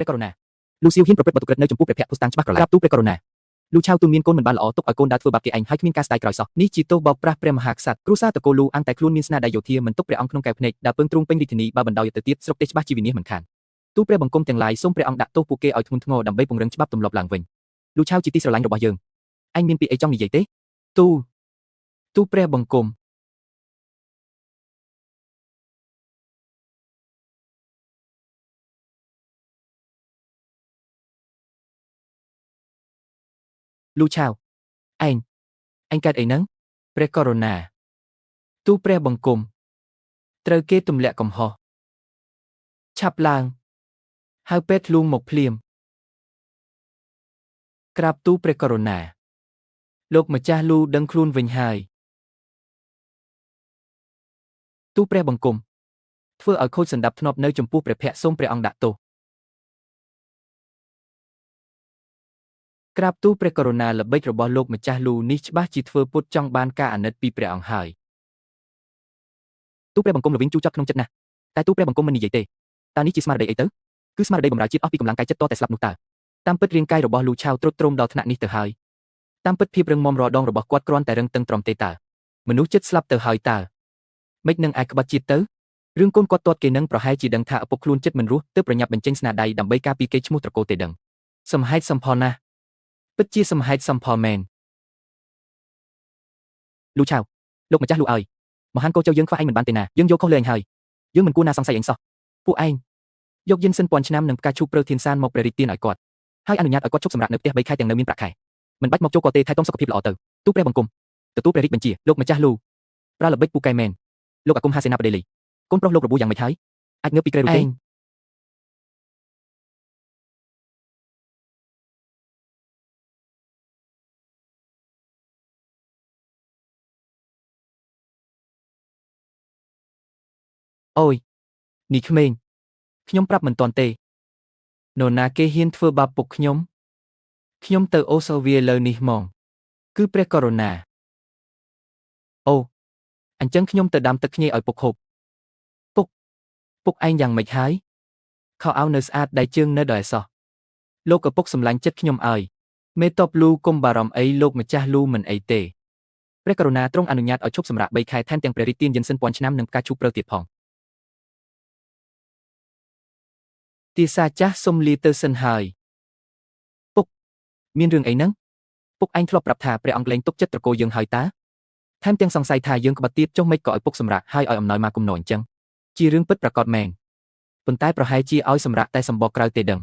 ព្រះករុណាលូស៊ីវហ៊ានប្រព្រឹត្តបទក្រិតនៅចំពោះព្រះភ័ក្ត្រពុស្តាំងច្បាស់ក្រឡាប់ទូព្រះករុណាលូឆាវទូនមានកូនមិនបានល្អទុកឲ្យកូនដើរធ្វើបាបគេឯងហើយគ្មានការស្ដាយក្រោយសោះនេះជាទោសបោកប្រាស់ព្រះមហាក្សត្រគ្រួសារតកូលលូអាងតែខ្លួនមានស្នាដៃយោធាមិនទុកព្រះអង្គក្នុងកែវភ្នែកដើរពើងទ្រូងពេញរាជធានីបើបណ្ដោយទៅទៀតស្រុកទេសច្បាស់ជាវិនាសមិនខានទូព្រះបង្គំទាំងឡាយសូមព្រះអង្គដាក់ទោសពួកគេឲ្យធ្ងន់ធ្ងរដើម្បីពង្រឹងច្បាប់ទម្លាប់ឡើងវិញលូឆាវជាទីស្រឡាញ់របស់យើងឯងមានពាក្យអីចង់និយាយទេទូព្រះបង្គំលូឆាវឯងកើតអីហ្នឹងព្រះករុណាទូព្រះបង្គំត្រូវគេទម្លាក់កំហុសឆាប់ឡើងហៅពេទ្យលួងមកភ្លាមក្រាបទូព្រះករុណាលោកម្ចាស់លូដឹងខ្លួនវិញហើយទូព្រះបង្គំធ្វើឲ្យខូចសណ្ដាប់ធ្នាប់នៅចំពោះព្រះភ័ក្ត្រសូមព្រះអង្គដាក់ទោសក្រាបទូព្រះករុណាល្បិចរបស់លោកម្ចាស់លូនេះច្បាស់ជាធ្វើពុតចង់បានការអាណិតពីព្រះអង្គហើយទូព្រះបង្គំល្វីងជូរចត់ក្នុងចិត្តណាស់តែទូព្រះបង្គំមិននិយាយទេតើនេះជាស្មារតីអីទៅគឺស្មារតីបម្រើជាតិអស់ពីកម្លាំងកាយចិត្តតតែស្លាប់នោះតើតាមពិតរាងកាយរបស់លូឆាវទ្រុឌទ្រោមដល់ថ្នាក់នេះទៅហើយតាមពិតភាពរឹងមាំរដងរបស់គាត់គ្រាន់តែរឹងតឹងទ្រាំទេតើមនុស្សចិត្តស្លាប់ទៅហើយតើមិននឹងអាចក្បត់ជាតិទៅរឿងកូនគាត់ទាត់គេនឹងប្រហែលជាដឹងថាឪពុកខ្លួនចិត្តមិនរស់ទើបប្រញាប់បញ្ចេញស្នាដៃដើម្បីការពារកេរ្តិ៍ឈ្មោះត្រកូលទេដឹងសំហេតុសំផលណាស់ពិតជាសំហេតុសំផលមែនលូឆាវលោកម្ចាស់លូអើយមហានកោជើយើងខ្វះឯងមិនបានទេណាយើងយកខុសលើឯងហើយយើងមិនគួរណាសង្ស័យឯងសោះពួកឯងយកយិនសិនពាន់ឆ្នាំនឹងផ្កាឈូកព្រើធានសានមកព្រះរាជទានឲ្យគាត់ហើយអនុញ្ញាតឲ្យគាត់ជប់សម្រាប់នៅផ្ទះ3ខែទាំងនៅមានប្រាក់ខែមិនបាច់មកចូលក៏ទេថែទាំសុខភាពល្អទៅទូព្រះបង្គំទទួលព្រះរាជបញ្ជាលោកម្ចាស់លូប្រើល្បិចពូកែមែនលោកអាគមហាសេនាបតីលីកូនប្រុសលោករបួសយ៉ាងម៉េចហើយអាចងើបពីគ្រែរួចទេអូយនេះក្មេងខ្ញុំប្រាប់មិនទាន់ទេនរណាគេហ៊ានធ្វើបាបពុកខ្ញុំទៅអូសូវាលើនេះហ្មងគឺព្រះករុណាអូអញ្ចឹងខ្ញុំទៅដាំទឹកខ្ញីឲ្យពុកហូបពុកឯងយ៉ាងម៉េចហើយខោអាវនៅស្អាតដៃជើងនៅដល់ឯសោះលោកឪពុកសម្លាញ់ចិត្តខ្ញុំឲ្យមេតបលូកុំបារម្ភអីលោកម្ចាស់លូមិនអីទេព្រះករុណាទ្រង់អនុញ្ញាតឲ្យឈប់សម្រាក3ខែថែមទាំងព្រះរាជទានយិនសិនពាន់ឆ្នាំនឹងផ្កាឈូកព្រើទៀតផងទាសាចាស់សុំលាទៅសិនហើយពុកមានរឿងអីហ្នឹងពុកឯងធ្លាប់ប្រាប់ថាព្រះអង្គលែងទុកចិត្តត្រកូលយើងហើយតាថែមទាំងសង្ស័យថាយើងក្បត់ទៀតចុះមិនក៏ឲ្យពុកសម្រាកហើយឲ្យអំណោយមកគុំណោអញ្ចឹងជារឿងពិតប្រាកដមែនប៉ុន្តែប្រហែលជាឲ្យសម្រាកតែសម្បកក្រៅទេដឹង